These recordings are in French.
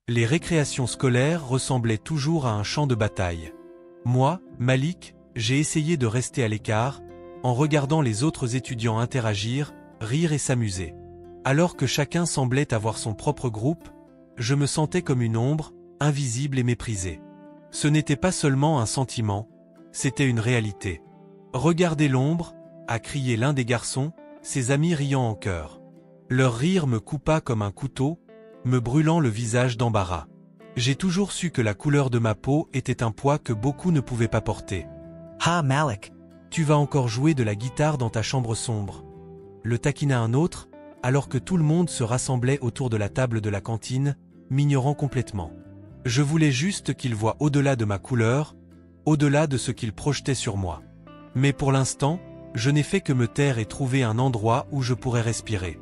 Les récréations scolaires ressemblaient toujours à un champ de bataille. Moi, Malik, j'ai essayé de rester à l'écart, en regardant les autres étudiants interagir, rire et s'amuser. Alors que chacun semblait avoir son propre groupe, je me sentais comme une ombre, invisible et méprisée. Ce n'était pas seulement un sentiment, c'était une réalité. « Regardez l'ombre » a crié l'un des garçons, ses amis riant en chœur. Leur rire me coupa comme un couteau, me brûlant le visage d'embarras. J'ai toujours su que la couleur de ma peau était un poids que beaucoup ne pouvaient pas porter. « Ha Malik, tu vas encore jouer de la guitare dans ta chambre sombre. » Le taquina un autre, alors que tout le monde se rassemblait autour de la table de la cantine, m'ignorant complètement. Je voulais juste qu'il voie au-delà de ma couleur, au-delà de ce qu'il projetait sur moi. Mais pour l'instant, je n'ai fait que me taire et trouver un endroit où je pourrais respirer.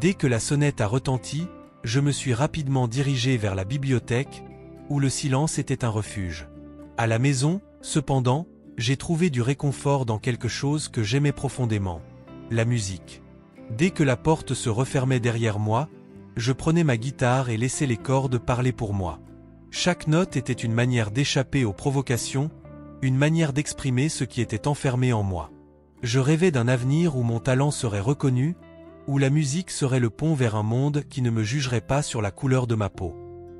Dès que la sonnette a retenti, je me suis rapidement dirigé vers la bibliothèque, où le silence était un refuge. À la maison, cependant, j'ai trouvé du réconfort dans quelque chose que j'aimais profondément, la musique. Dès que la porte se refermait derrière moi, je prenais ma guitare et laissais les cordes parler pour moi. Chaque note était une manière d'échapper aux provocations, une manière d'exprimer ce qui était enfermé en moi. Je rêvais d'un avenir où mon talent serait reconnu, où la musique serait le pont vers un monde qui ne me jugerait pas sur la couleur de ma peau.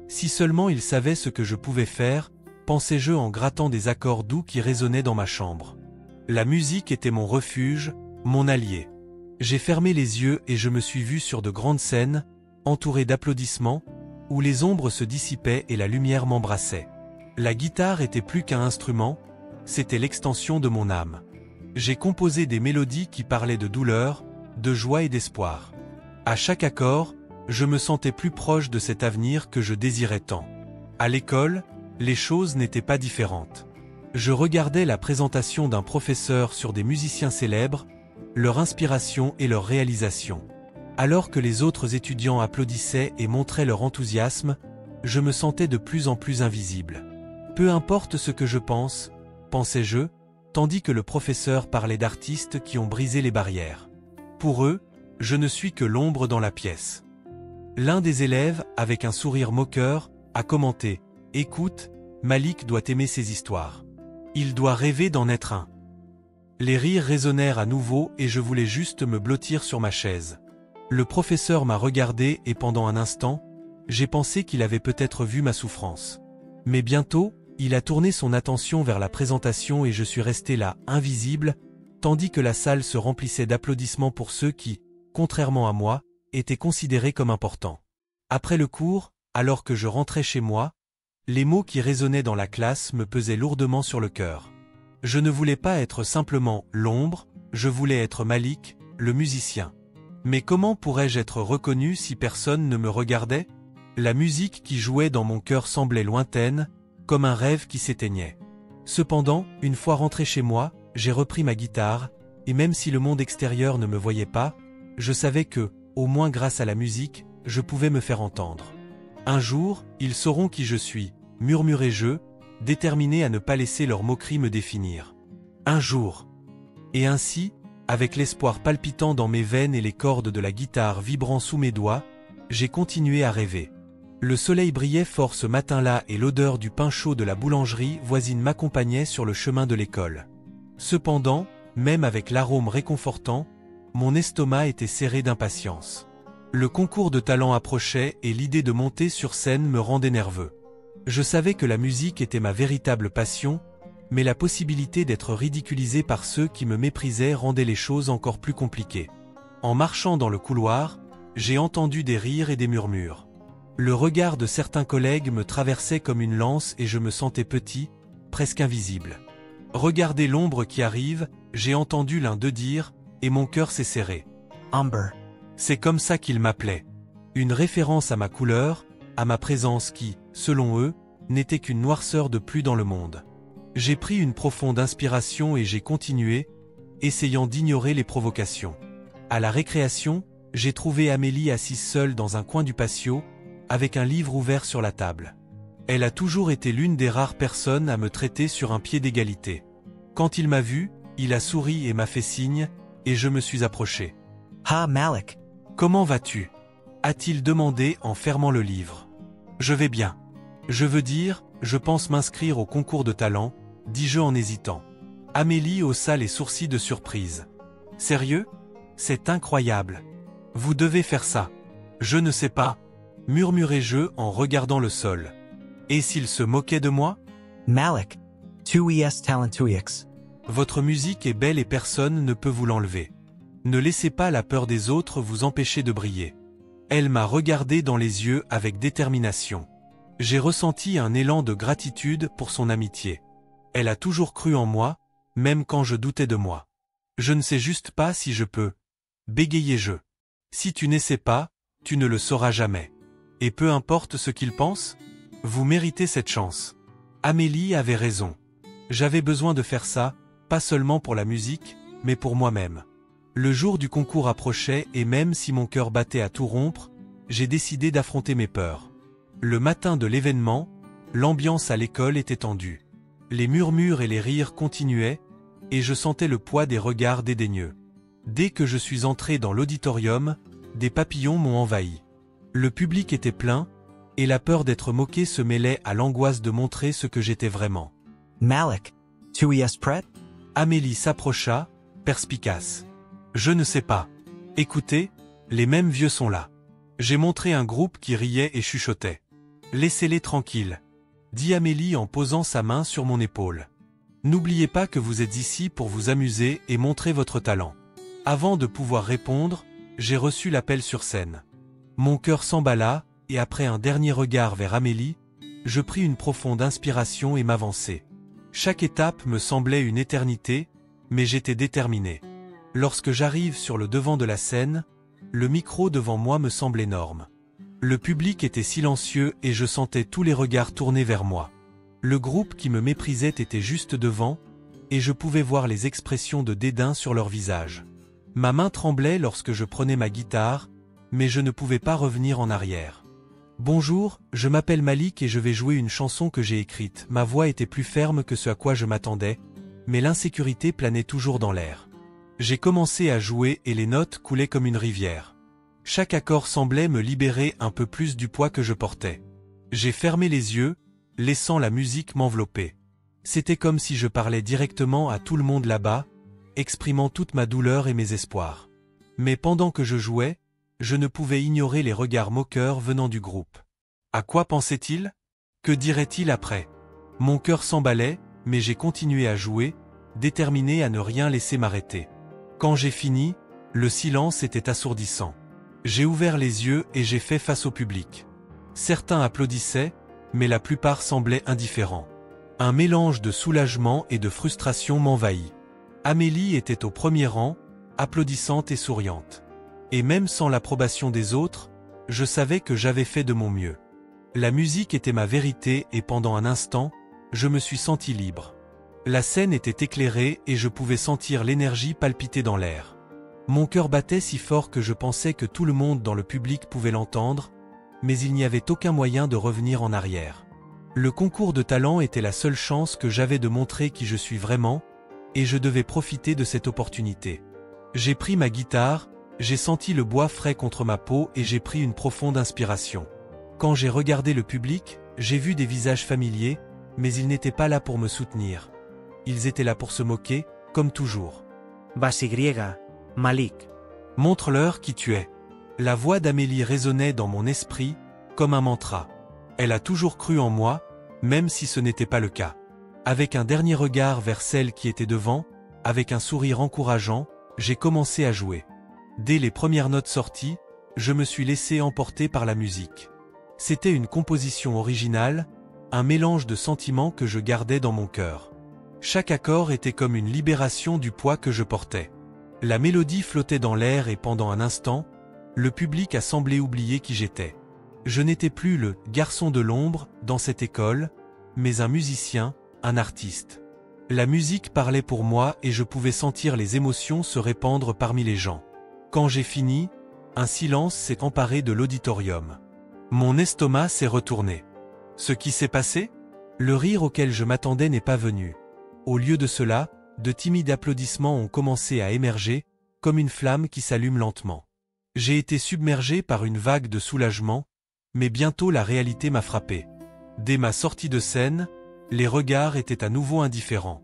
Si seulement il savait ce que je pouvais faire, pensais-je en grattant des accords doux qui résonnaient dans ma chambre. La musique était mon refuge, mon allié. J'ai fermé les yeux et je me suis vu sur de grandes scènes, entouré d'applaudissements, où les ombres se dissipaient et la lumière m'embrassait. La guitare était plus qu'un instrument, c'était l'extension de mon âme. J'ai composé des mélodies qui parlaient de douleur, de joie et d'espoir. À chaque accord, je me sentais plus proche de cet avenir que je désirais tant. À l'école, les choses n'étaient pas différentes. Je regardais la présentation d'un professeur sur des musiciens célèbres, leur inspiration et leur réalisation. Alors que les autres étudiants applaudissaient et montraient leur enthousiasme, je me sentais de plus en plus invisible. Peu importe ce que je pense, pensais-je, tandis que le professeur parlait d'artistes qui ont brisé les barrières. Pour eux, je ne suis que l'ombre dans la pièce. L'un des élèves, avec un sourire moqueur, a commenté « Écoute, Malik doit aimer ses histoires. Il doit rêver d'en être un. » Les rires résonnèrent à nouveau et je voulais juste me blottir sur ma chaise. Le professeur m'a regardé et pendant un instant, j'ai pensé qu'il avait peut-être vu ma souffrance. Mais bientôt, il a tourné son attention vers la présentation et je suis resté là, invisible, tandis que la salle se remplissait d'applaudissements pour ceux qui, contrairement à moi, étaient considérés comme importants. Après le cours, alors que je rentrais chez moi, les mots qui résonnaient dans la classe me pesaient lourdement sur le cœur. Je ne voulais pas être simplement l'ombre, je voulais être Malik, le musicien. Mais comment pourrais-je être reconnu si personne ne me regardait? La musique qui jouait dans mon cœur semblait lointaine, comme un rêve qui s'éteignait. Cependant, une fois rentré chez moi, j'ai repris ma guitare, et même si le monde extérieur ne me voyait pas, je savais que, au moins grâce à la musique, je pouvais me faire entendre. Un jour, ils sauront qui je suis, murmurai-je, déterminé à ne pas laisser leur moquerie me définir. Un jour. Et ainsi, avec l'espoir palpitant dans mes veines et les cordes de la guitare vibrant sous mes doigts, j'ai continué à rêver. Le soleil brillait fort ce matin-là et l'odeur du pain chaud de la boulangerie voisine m'accompagnait sur le chemin de l'école. Cependant, même avec l'arôme réconfortant, mon estomac était serré d'impatience. Le concours de talent approchait et l'idée de monter sur scène me rendait nerveux. Je savais que la musique était ma véritable passion, mais la possibilité d'être ridiculisé par ceux qui me méprisaient rendait les choses encore plus compliquées. En marchant dans le couloir, j'ai entendu des rires et des murmures. Le regard de certains collègues me traversait comme une lance et je me sentais petit, presque invisible. « Regardez l'ombre qui arrive », j'ai entendu l'un d'eux dire, et mon cœur s'est serré. Umber. C'est comme ça qu'ils m'appelaient. Une référence à ma couleur, à ma présence qui, selon eux, n'était qu'une noirceur de plus dans le monde. J'ai pris une profonde inspiration et j'ai continué, essayant d'ignorer les provocations. À la récréation, j'ai trouvé Amélie assise seule dans un coin du patio, avec un livre ouvert sur la table. Elle a toujours été l'une des rares personnes à me traiter sur un pied d'égalité. Quand il m'a vu, il a souri et m'a fait signe, et je me suis approché. « Ha Malik. Comment vas-tu » a-t-il demandé en fermant le livre. Je vais bien. Je veux dire, je pense m'inscrire au concours de talent, dis-je en hésitant. Amélie haussa les sourcils de surprise. Sérieux? C'est incroyable. Vous devez faire ça. Je ne sais pas, murmurai-je en regardant le sol. Et s'il se moquait de moi? Malik. 2ES Talent 2X. Votre musique est belle et personne ne peut vous l'enlever. Ne laissez pas la peur des autres vous empêcher de briller. Elle m'a regardé dans les yeux avec détermination. J'ai ressenti un élan de gratitude pour son amitié. Elle a toujours cru en moi, même quand je doutais de moi. Je ne sais juste pas si je peux. Bégayai-je. Si tu n'essaies pas, tu ne le sauras jamais. Et peu importe ce qu'ils pensent, vous méritez cette chance. Amélie avait raison. J'avais besoin de faire ça, pas seulement pour la musique, mais pour moi-même. Le jour du concours approchait et même si mon cœur battait à tout rompre, j'ai décidé d'affronter mes peurs. Le matin de l'événement, l'ambiance à l'école était tendue. Les murmures et les rires continuaient, et je sentais le poids des regards dédaigneux. Dès que je suis entré dans l'auditorium, des papillons m'ont envahi. Le public était plein, et la peur d'être moqué se mêlait à l'angoisse de montrer ce que j'étais vraiment. Malik. 2ES Pret? Amélie s'approcha, perspicace. Je ne sais pas. Écoutez, les mêmes vieux sont là. J'ai montré un groupe qui riait et chuchotait. Laissez-les tranquilles, dit Amélie en posant sa main sur mon épaule. N'oubliez pas que vous êtes ici pour vous amuser et montrer votre talent. Avant de pouvoir répondre, j'ai reçu l'appel sur scène. Mon cœur s'emballa, et après un dernier regard vers Amélie, je pris une profonde inspiration et m'avançai. Chaque étape me semblait une éternité, mais j'étais déterminé. Lorsque j'arrive sur le devant de la scène, le micro devant moi me semble énorme. Le public était silencieux et je sentais tous les regards tournés vers moi. Le groupe qui me méprisait était juste devant, et je pouvais voir les expressions de dédain sur leur visage. Ma main tremblait lorsque je prenais ma guitare, mais je ne pouvais pas revenir en arrière. Bonjour, je m'appelle Malik et je vais jouer une chanson que j'ai écrite. Ma voix était plus ferme que ce à quoi je m'attendais, mais l'insécurité planait toujours dans l'air. J'ai commencé à jouer et les notes coulaient comme une rivière. Chaque accord semblait me libérer un peu plus du poids que je portais. J'ai fermé les yeux, laissant la musique m'envelopper. C'était comme si je parlais directement à tout le monde là-bas, exprimant toute ma douleur et mes espoirs. Mais pendant que je jouais, je ne pouvais ignorer les regards moqueurs venant du groupe. À quoi pensait-il? Que dirait-il après? Mon cœur s'emballait, mais j'ai continué à jouer, déterminé à ne rien laisser m'arrêter. Quand j'ai fini, le silence était assourdissant. J'ai ouvert les yeux et j'ai fait face au public. Certains applaudissaient, mais la plupart semblaient indifférents. Un mélange de soulagement et de frustration m'envahit. Amélie était au premier rang, applaudissante et souriante. Et même sans l'approbation des autres, je savais que j'avais fait de mon mieux. La musique était ma vérité et pendant un instant, je me suis senti libre. La scène était éclairée et je pouvais sentir l'énergie palpiter dans l'air. Mon cœur battait si fort que je pensais que tout le monde dans le public pouvait l'entendre, mais il n'y avait aucun moyen de revenir en arrière. Le concours de talent était la seule chance que j'avais de montrer qui je suis vraiment, et je devais profiter de cette opportunité. J'ai pris ma guitare, j'ai senti le bois frais contre ma peau et j'ai pris une profonde inspiration. Quand j'ai regardé le public, j'ai vu des visages familiers, mais ils n'étaient pas là pour me soutenir. Ils étaient là pour se moquer, comme toujours. Base griega. Malik. Montre-leur qui tu es. La voix d'Amélie résonnait dans mon esprit, comme un mantra. Elle a toujours cru en moi, même si ce n'était pas le cas. Avec un dernier regard vers celle qui était devant, avec un sourire encourageant, j'ai commencé à jouer. Dès les premières notes sorties, je me suis laissé emporter par la musique. C'était une composition originale, un mélange de sentiments que je gardais dans mon cœur. Chaque accord était comme une libération du poids que je portais. La mélodie flottait dans l'air et pendant un instant, le public a semblé oublier qui j'étais. Je n'étais plus le « garçon de l'ombre » dans cette école, mais un musicien, un artiste. La musique parlait pour moi et je pouvais sentir les émotions se répandre parmi les gens. Quand j'ai fini, un silence s'est emparé de l'auditorium. Mon estomac s'est retourné. Ce qui s'est passé? Le rire auquel je m'attendais n'est pas venu. Au lieu de cela, de timides applaudissements ont commencé à émerger, comme une flamme qui s'allume lentement. J'ai été submergé par une vague de soulagement, mais bientôt la réalité m'a frappé. Dès ma sortie de scène, les regards étaient à nouveau indifférents.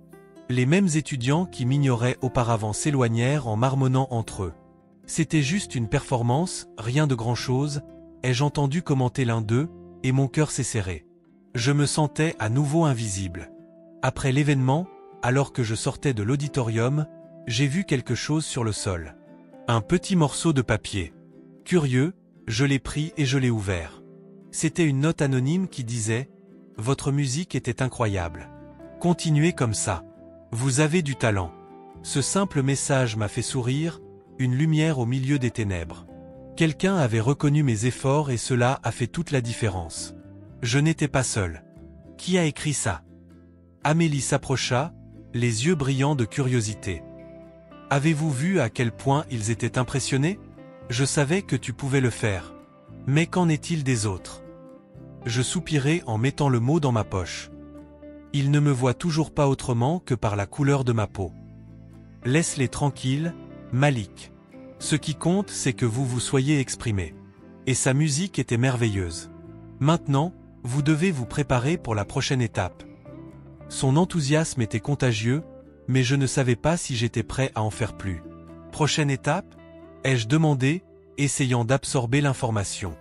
Les mêmes étudiants qui m'ignoraient auparavant s'éloignèrent en marmonnant entre eux. C'était juste une performance, rien de grand-chose, ai-je entendu commenter l'un d'eux, et mon cœur s'est serré. Je me sentais à nouveau invisible. Après l'événement, alors que je sortais de l'auditorium, j'ai vu quelque chose sur le sol. Un petit morceau de papier. Curieux, je l'ai pris et je l'ai ouvert. C'était une note anonyme qui disait « Votre musique était incroyable. Continuez comme ça. Vous avez du talent. » Ce simple message m'a fait sourire, une lumière au milieu des ténèbres. Quelqu'un avait reconnu mes efforts et cela a fait toute la différence. Je n'étais pas seul. Qui a écrit ça? Amélie s'approcha, les yeux brillants de curiosité. Avez-vous vu à quel point ils étaient impressionnés? Je savais que tu pouvais le faire. Mais qu'en est-il des autres? Je soupirai en mettant le mot dans ma poche. Ils ne me voient toujours pas autrement que par la couleur de ma peau. Laisse-les tranquilles, Malik. Ce qui compte, c'est que vous vous soyez exprimé. Et sa musique était merveilleuse. Maintenant, vous devez vous préparer pour la prochaine étape. Son enthousiasme était contagieux, mais je ne savais pas si j'étais prêt à en faire plus. Prochaine étape? Ai-je demandé, essayant d'absorber l'information.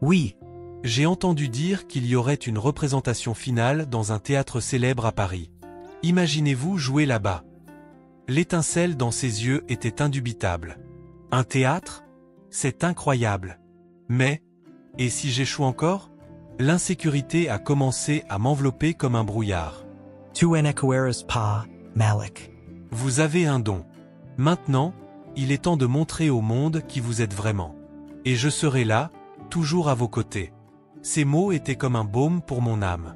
Oui. J'ai entendu dire qu'il y aurait une représentation finale dans un théâtre célèbre à Paris. Imaginez-vous jouer là-bas. L'étincelle dans ses yeux était indubitable. Un théâtre? C'est incroyable. Mais, et si j'échoue encore? L'insécurité a commencé à m'envelopper comme un brouillard. Tu n'eres pas, Malik. Vous avez un don. Maintenant, il est temps de montrer au monde qui vous êtes vraiment. Et je serai là, toujours à vos côtés. Ces mots étaient comme un baume pour mon âme.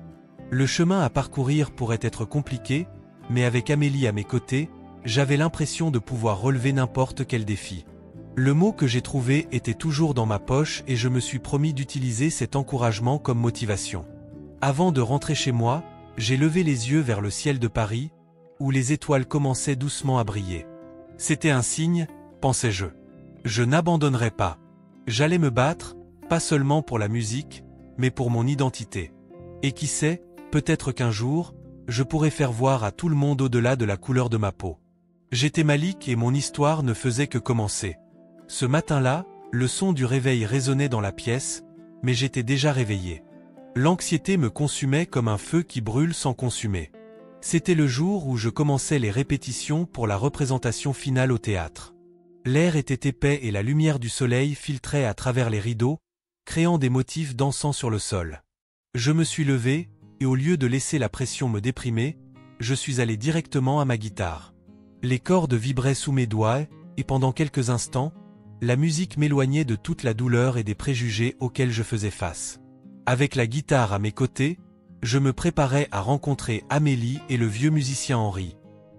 Le chemin à parcourir pourrait être compliqué, mais avec Amélie à mes côtés, j'avais l'impression de pouvoir relever n'importe quel défi. Le mot que j'ai trouvé était toujours dans ma poche et je me suis promis d'utiliser cet encouragement comme motivation. Avant de rentrer chez moi, j'ai levé les yeux vers le ciel de Paris, où les étoiles commençaient doucement à briller. C'était un signe, pensais-je. Je n'abandonnerais pas. J'allais me battre, pas seulement pour la musique, mais pour mon identité. Et qui sait, peut-être qu'un jour, je pourrais faire voir à tout le monde au-delà de la couleur de ma peau. J'étais Malik et mon histoire ne faisait que commencer. Ce matin-là, le son du réveil résonnait dans la pièce, mais j'étais déjà réveillé. L'anxiété me consumait comme un feu qui brûle sans consumer. C'était le jour où je commençais les répétitions pour la représentation finale au théâtre. L'air était épais et la lumière du soleil filtrait à travers les rideaux, créant des motifs dansant sur le sol. Je me suis levé, et au lieu de laisser la pression me déprimer, je suis allé directement à ma guitare. Les cordes vibraient sous mes doigts, et pendant quelques instants, la musique m'éloignait de toute la douleur et des préjugés auxquels je faisais face. Avec la guitare à mes côtés, je me préparais à rencontrer Amélie et le vieux musicien Henri.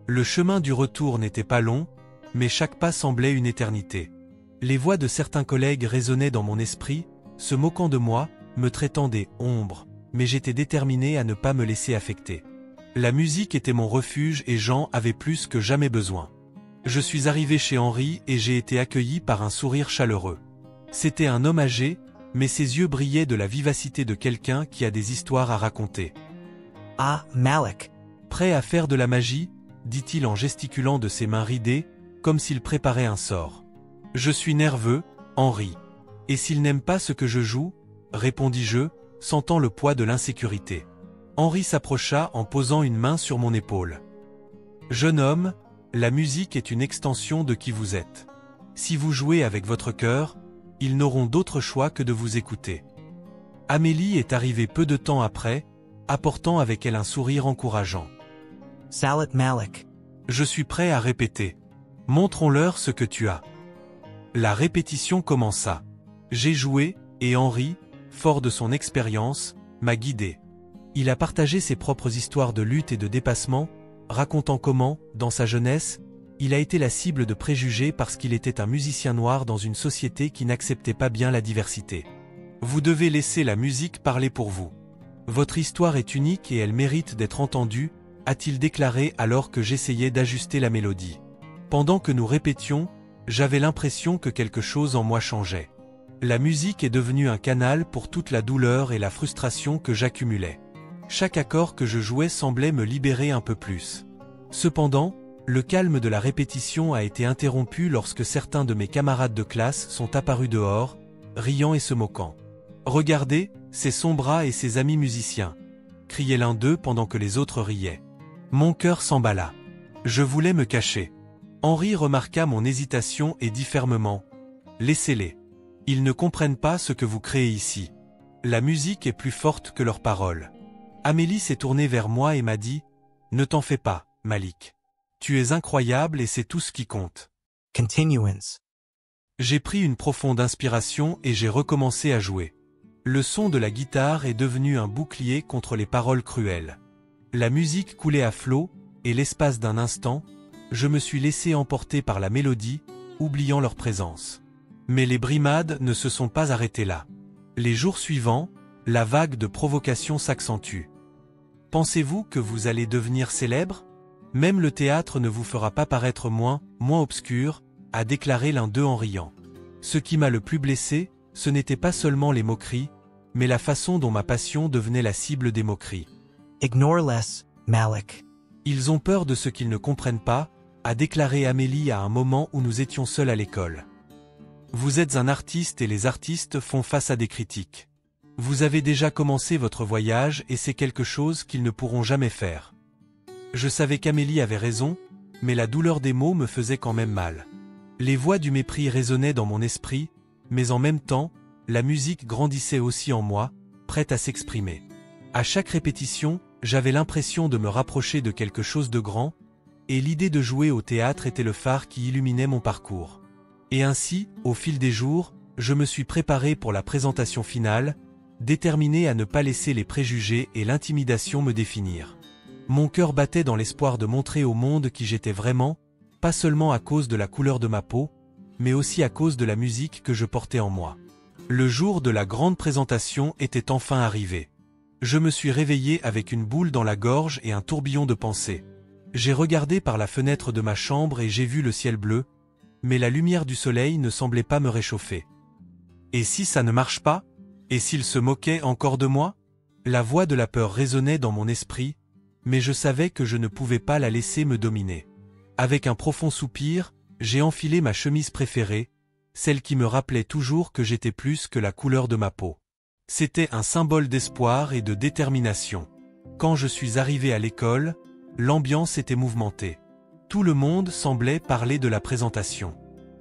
Le chemin du retour n'était pas long, mais chaque pas semblait une éternité. Les voix de certains collègues résonnaient dans mon esprit, se moquant de moi, me traitant des « ombres », mais j'étais déterminé à ne pas me laisser affecter. La musique était mon refuge et j'en avais plus que jamais besoin. Je suis arrivé chez Henri et j'ai été accueilli par un sourire chaleureux. C'était un homme âgé, mais ses yeux brillaient de la vivacité de quelqu'un qui a des histoires à raconter. « Ah, Malik. » Prêt à faire de la magie, dit-il en gesticulant de ses mains ridées, comme s'il préparait un sort. « Je suis nerveux, Henri. Et s'il n'aime pas ce que je joue ?» répondis-je, sentant le poids de l'insécurité. Henri s'approcha en posant une main sur mon épaule. « Jeune homme, la musique est une extension de qui vous êtes. Si vous jouez avec votre cœur, ils n'auront d'autre choix que de vous écouter. » Amélie est arrivée peu de temps après, apportant avec elle un sourire encourageant. « Salut Malik. » Je suis prêt à répéter. Montrons-leur ce que tu as. La répétition commença. J'ai joué, et Henri, fort de son expérience, m'a guidé. Il a partagé ses propres histoires de lutte et de dépassement, racontant comment, dans sa jeunesse, il a été la cible de préjugés parce qu'il était un musicien noir dans une société qui n'acceptait pas bien la diversité. Vous devez laisser la musique parler pour vous. Votre histoire est unique et elle mérite d'être entendue, a-t-il déclaré alors que j'essayais d'ajuster la mélodie. Pendant que nous répétions, j'avais l'impression que quelque chose en moi changeait. La musique est devenue un canal pour toute la douleur et la frustration que j'accumulais. Chaque accord que je jouais semblait me libérer un peu plus. Cependant, le calme de la répétition a été interrompu lorsque certains de mes camarades de classe sont apparus dehors, riant et se moquant. « Regardez, c'est son bras et ses amis musiciens !» criait l'un d'eux pendant que les autres riaient. Mon cœur s'emballa. Je voulais me cacher. Henri remarqua mon hésitation et dit fermement « Laissez-les. Ils ne comprennent pas ce que vous créez ici. La musique est plus forte que leurs paroles. » Amélie s'est tournée vers moi et m'a dit « Ne t'en fais pas, Malik. Tu es incroyable et c'est tout ce qui compte. » Continuance. J'ai pris une profonde inspiration et j'ai recommencé à jouer. Le son de la guitare est devenu un bouclier contre les paroles cruelles. La musique coulait à flot, et l'espace d'un instant, je me suis laissé emporter par la mélodie, oubliant leur présence. Mais les brimades ne se sont pas arrêtées là. Les jours suivants, la vague de provocation s'accentue. Pensez-vous que vous allez devenir célèbre ? Même le théâtre ne vous fera pas paraître moins obscur, a déclaré l'un d'eux en riant. Ce qui m'a le plus blessé, ce n'était pas seulement les moqueries, mais la façon dont ma passion devenait la cible des moqueries. Ignore less, Malik. Ils ont peur de ce qu'ils ne comprennent pas, a déclaré Amélie à un moment où nous étions seuls à l'école. Vous êtes un artiste et les artistes font face à des critiques. Vous avez déjà commencé votre voyage et c'est quelque chose qu'ils ne pourront jamais faire. Je savais qu'Amélie avait raison, mais la douleur des mots me faisait quand même mal. Les voix du mépris résonnaient dans mon esprit, mais en même temps, la musique grandissait aussi en moi, prête à s'exprimer. À chaque répétition, j'avais l'impression de me rapprocher de quelque chose de grand, et l'idée de jouer au théâtre était le phare qui illuminait mon parcours. Et ainsi, au fil des jours, je me suis préparé pour la présentation finale, déterminé à ne pas laisser les préjugés et l'intimidation me définir. Mon cœur battait dans l'espoir de montrer au monde qui j'étais vraiment, pas seulement à cause de la couleur de ma peau, mais aussi à cause de la musique que je portais en moi. Le jour de la grande présentation était enfin arrivé. Je me suis réveillé avec une boule dans la gorge et un tourbillon de pensées. J'ai regardé par la fenêtre de ma chambre et j'ai vu le ciel bleu, mais la lumière du soleil ne semblait pas me réchauffer. Et si ça ne marche pas ? Et s'il se moquait encore de moi ? La voix de la peur résonnait dans mon esprit, mais je savais que je ne pouvais pas la laisser me dominer. Avec un profond soupir, j'ai enfilé ma chemise préférée, celle qui me rappelait toujours que j'étais plus que la couleur de ma peau. C'était un symbole d'espoir et de détermination. Quand je suis arrivé à l'école, l'ambiance était mouvementée. Tout le monde semblait parler de la présentation.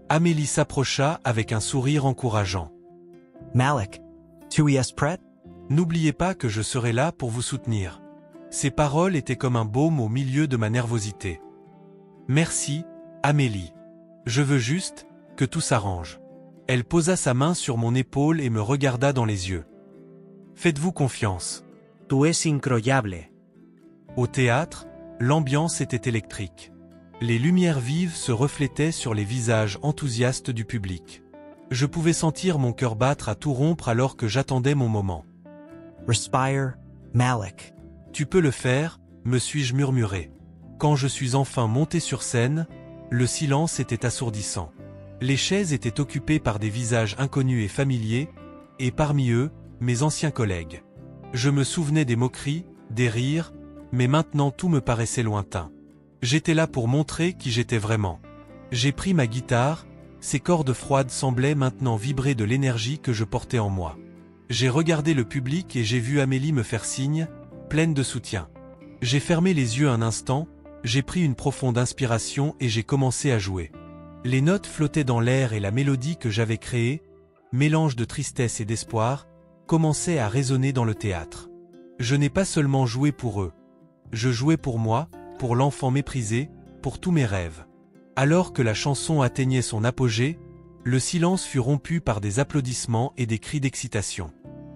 Amélie s'approcha avec un sourire encourageant. Malik, tu es prêt? N'oubliez pas que je serai là pour vous soutenir. Ces paroles étaient comme un baume au milieu de ma nervosité. Merci, Amélie. Je veux juste que tout s'arrange. Elle posa sa main sur mon épaule et me regarda dans les yeux. Faites-vous confiance. Tu es incroyable. Au théâtre, l'ambiance était électrique. Les lumières vives se reflétaient sur les visages enthousiastes du public. Je pouvais sentir mon cœur battre à tout rompre alors que j'attendais mon moment. Respire, Malik. Tu peux le faire, me suis-je murmuré. Quand je suis enfin monté sur scène, le silence était assourdissant. Les chaises étaient occupées par des visages inconnus et familiers, et parmi eux, mes anciens collègues. Je me souvenais des moqueries, des rires, mais maintenant tout me paraissait lointain. J'étais là pour montrer qui j'étais vraiment. J'ai pris ma guitare, ses cordes froides semblaient maintenant vibrer de l'énergie que je portais en moi. J'ai regardé le public et j'ai vu Amélie me faire signe, pleine de soutien. J'ai fermé les yeux un instant, j'ai pris une profonde inspiration et j'ai commencé à jouer. Les notes flottaient dans l'air et la mélodie que j'avais créée, mélange de tristesse et d'espoir, commençait à résonner dans le théâtre. Je n'ai pas seulement joué pour eux. Je jouais pour moi, pour l'enfant méprisé, pour tous mes rêves. Alors que la chanson atteignait son apogée, le silence fut rompu par des applaudissements et des cris d'excitation.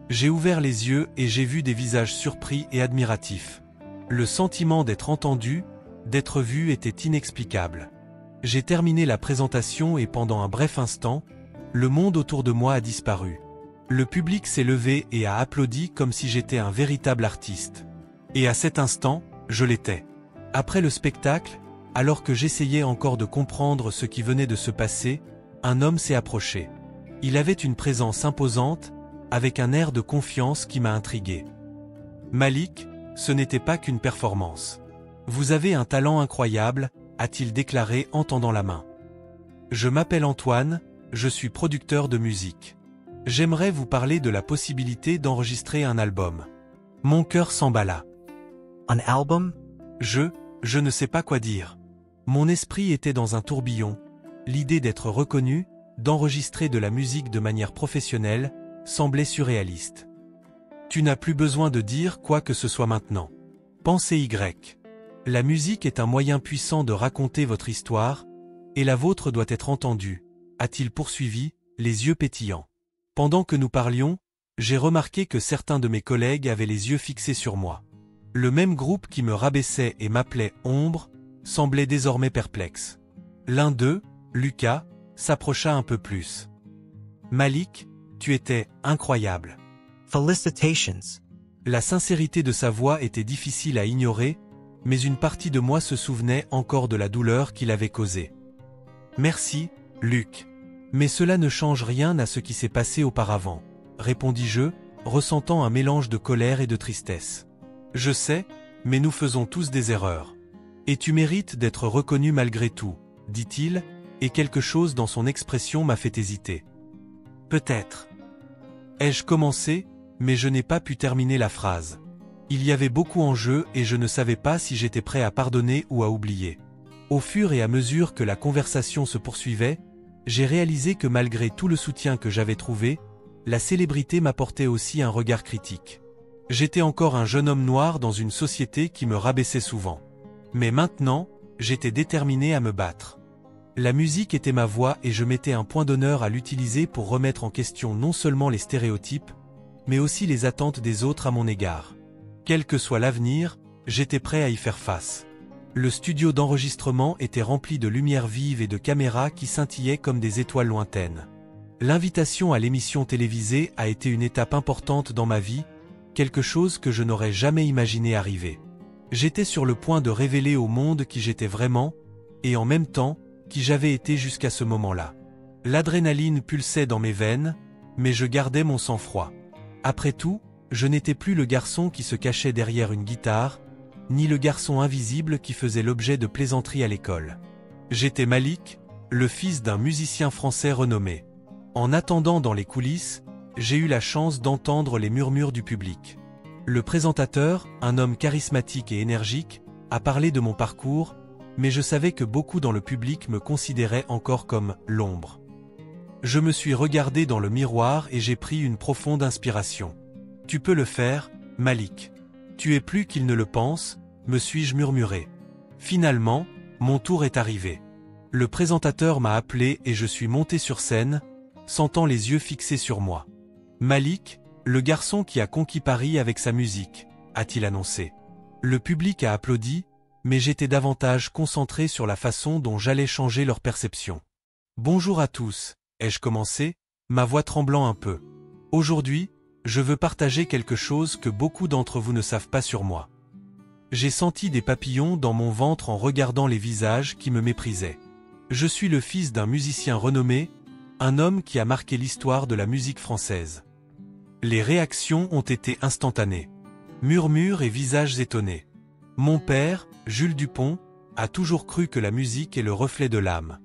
J'ai ouvert les yeux et j'ai vu des visages surpris et admiratifs. Le sentiment d'être entendu, d'être vu était inexplicable. J'ai terminé la présentation et pendant un bref instant, le monde autour de moi a disparu. Le public s'est levé et a applaudi comme si j'étais un véritable artiste. Et à cet instant, je l'étais. Après le spectacle, alors que j'essayais encore de comprendre ce qui venait de se passer, un homme s'est approché. Il avait une présence imposante, avec un air de confiance qui m'a intrigué. Malik, ce n'était pas qu'une performance. Vous avez un talent incroyable, a-t-il déclaré en tendant la main. Je m'appelle Antoine, je suis producteur de musique. J'aimerais vous parler de la possibilité d'enregistrer un album. Mon cœur s'emballa. An album? Je ne sais pas quoi dire. Mon esprit était dans un tourbillon. L'idée d'être reconnu, d'enregistrer de la musique de manière professionnelle, semblait surréaliste. Tu n'as plus besoin de dire quoi que ce soit maintenant. Pensez Y. La musique est un moyen puissant de raconter votre histoire, et la vôtre doit être entendue, a-t-il poursuivi, les yeux pétillants. Pendant que nous parlions, j'ai remarqué que certains de mes collègues avaient les yeux fixés sur moi. Le même groupe qui me rabaissait et m'appelait Ombre, semblait désormais perplexe. L'un d'eux, Lucas, s'approcha un peu plus. Malik, tu étais incroyable. Felicitations. La sincérité de sa voix était difficile à ignorer, mais une partie de moi se souvenait encore de la douleur qu'il avait causée. Merci, Luc. Mais cela ne change rien à ce qui s'est passé auparavant, répondis-je, ressentant un mélange de colère et de tristesse. Je sais, mais nous faisons tous des erreurs. Et tu mérites d'être reconnu malgré tout, dit-il, et quelque chose dans son expression m'a fait hésiter. Peut-être. Ai-je commencé, mais je n'ai pas pu terminer la phrase. Il y avait beaucoup en jeu et je ne savais pas si j'étais prêt à pardonner ou à oublier. Au fur et à mesure que la conversation se poursuivait, j'ai réalisé que malgré tout le soutien que j'avais trouvé, la célébrité m'apportait aussi un regard critique. J'étais encore un jeune homme noir dans une société qui me rabaissait souvent. Mais maintenant, j'étais déterminé à me battre. La musique était ma voix et je mettais un point d'honneur à l'utiliser pour remettre en question non seulement les stéréotypes, mais aussi les attentes des autres à mon égard. Quel que soit l'avenir, j'étais prêt à y faire face. Le studio d'enregistrement était rempli de lumière vive et de caméras qui scintillaient comme des étoiles lointaines. L'invitation à l'émission télévisée a été une étape importante dans ma vie, quelque chose que je n'aurais jamais imaginé arriver. J'étais sur le point de révéler au monde qui j'étais vraiment, et en même temps, qui j'avais été jusqu'à ce moment-là. L'adrénaline pulsait dans mes veines, mais je gardais mon sang-froid. Après tout, je n'étais plus le garçon qui se cachait derrière une guitare, ni le garçon invisible qui faisait l'objet de plaisanteries à l'école. J'étais Malik, le fils d'un musicien français renommé. En attendant dans les coulisses, j'ai eu la chance d'entendre les murmures du public. Le présentateur, un homme charismatique et énergique, a parlé de mon parcours, mais je savais que beaucoup dans le public me considéraient encore comme l'ombre. Je me suis regardé dans le miroir et j'ai pris une profonde inspiration. Tu peux le faire, Malik. Tu es plus qu'il ne le pense, me suis-je murmuré. Finalement, mon tour est arrivé. Le présentateur m'a appelé et je suis monté sur scène, sentant les yeux fixés sur moi. Malik, le garçon qui a conquis Paris avec sa musique, a-t-il annoncé. Le public a applaudi, mais j'étais davantage concentré sur la façon dont j'allais changer leur perception. Bonjour à tous, ai-je commencé, ma voix tremblant un peu. Aujourd'hui, je veux partager quelque chose que beaucoup d'entre vous ne savent pas sur moi. J'ai senti des papillons dans mon ventre en regardant les visages qui me méprisaient. Je suis le fils d'un musicien renommé, un homme qui a marqué l'histoire de la musique française. Les réactions ont été instantanées. Murmures et visages étonnés. Mon père, Jules Dupont, a toujours cru que la musique est le reflet de l'âme.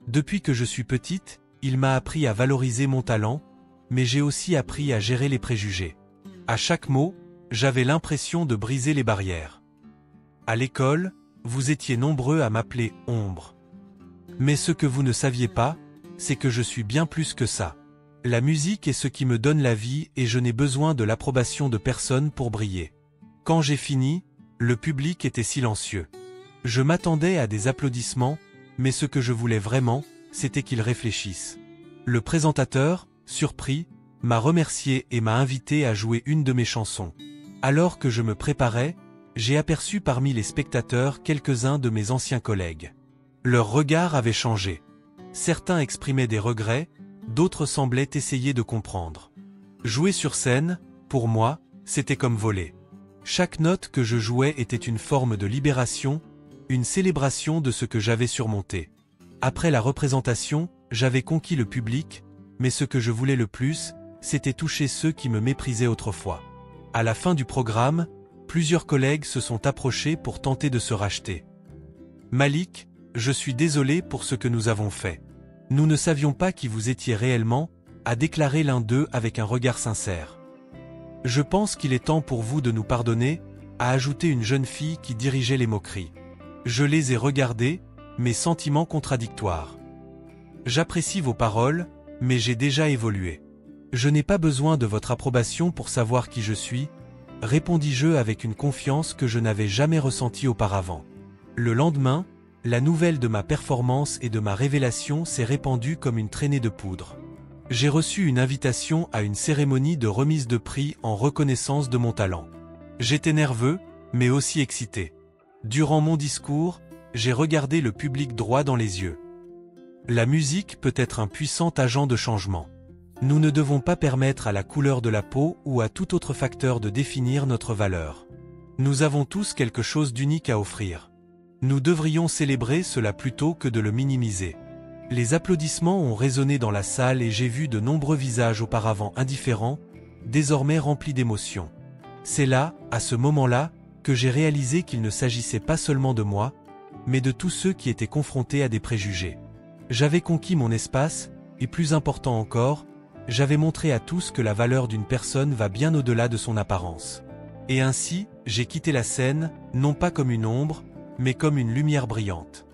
Depuis que je suis petite, il m'a appris à valoriser mon talent, mais j'ai aussi appris à gérer les préjugés. À chaque mot, j'avais l'impression de briser les barrières. À l'école, vous étiez nombreux à m'appeler Ombre. Mais ce que vous ne saviez pas, c'est que je suis bien plus que ça. La musique est ce qui me donne la vie et je n'ai besoin de l'approbation de personne pour briller. Quand j'ai fini, le public était silencieux. Je m'attendais à des applaudissements, mais ce que je voulais vraiment, c'était qu'ils réfléchissent. Le présentateur, surpris, m'a remercié et m'a invité à jouer une de mes chansons. Alors que je me préparais, j'ai aperçu parmi les spectateurs quelques-uns de mes anciens collègues. Leur regard avait changé. Certains exprimaient des regrets, d'autres semblaient essayer de comprendre. Jouer sur scène, pour moi, c'était comme voler. Chaque note que je jouais était une forme de libération, une célébration de ce que j'avais surmonté. Après la représentation, j'avais conquis le public, mais ce que je voulais le plus, c'était toucher ceux qui me méprisaient autrefois. À la fin du programme, plusieurs collègues se sont approchés pour tenter de se racheter. Malik, je suis désolé pour ce que nous avons fait. Nous ne savions pas qui vous étiez réellement, a déclaré l'un d'eux avec un regard sincère. Je pense qu'il est temps pour vous de nous pardonner, a ajouté une jeune fille qui dirigeait les moqueries. Je les ai regardés, mes sentiments contradictoires. J'apprécie vos paroles, mais j'ai déjà évolué. Je n'ai pas besoin de votre approbation pour savoir qui je suis, répondis-je avec une confiance que je n'avais jamais ressentie auparavant. Le lendemain, la nouvelle de ma performance et de ma révélation s'est répandue comme une traînée de poudre. J'ai reçu une invitation à une cérémonie de remise de prix en reconnaissance de mon talent. J'étais nerveux, mais aussi excité. Durant mon discours, j'ai regardé le public droit dans les yeux. La musique peut être un puissant agent de changement. Nous ne devons pas permettre à la couleur de la peau ou à tout autre facteur de définir notre valeur. Nous avons tous quelque chose d'unique à offrir. Nous devrions célébrer cela plutôt que de le minimiser. Les applaudissements ont résonné dans la salle et j'ai vu de nombreux visages auparavant indifférents, désormais remplis d'émotions. C'est là, à ce moment-là, que j'ai réalisé qu'il ne s'agissait pas seulement de moi, mais de tous ceux qui étaient confrontés à des préjugés. J'avais conquis mon espace, et plus important encore, j'avais montré à tous que la valeur d'une personne va bien au-delà de son apparence. Et ainsi, j'ai quitté la scène, non pas comme une ombre, mais comme une lumière brillante.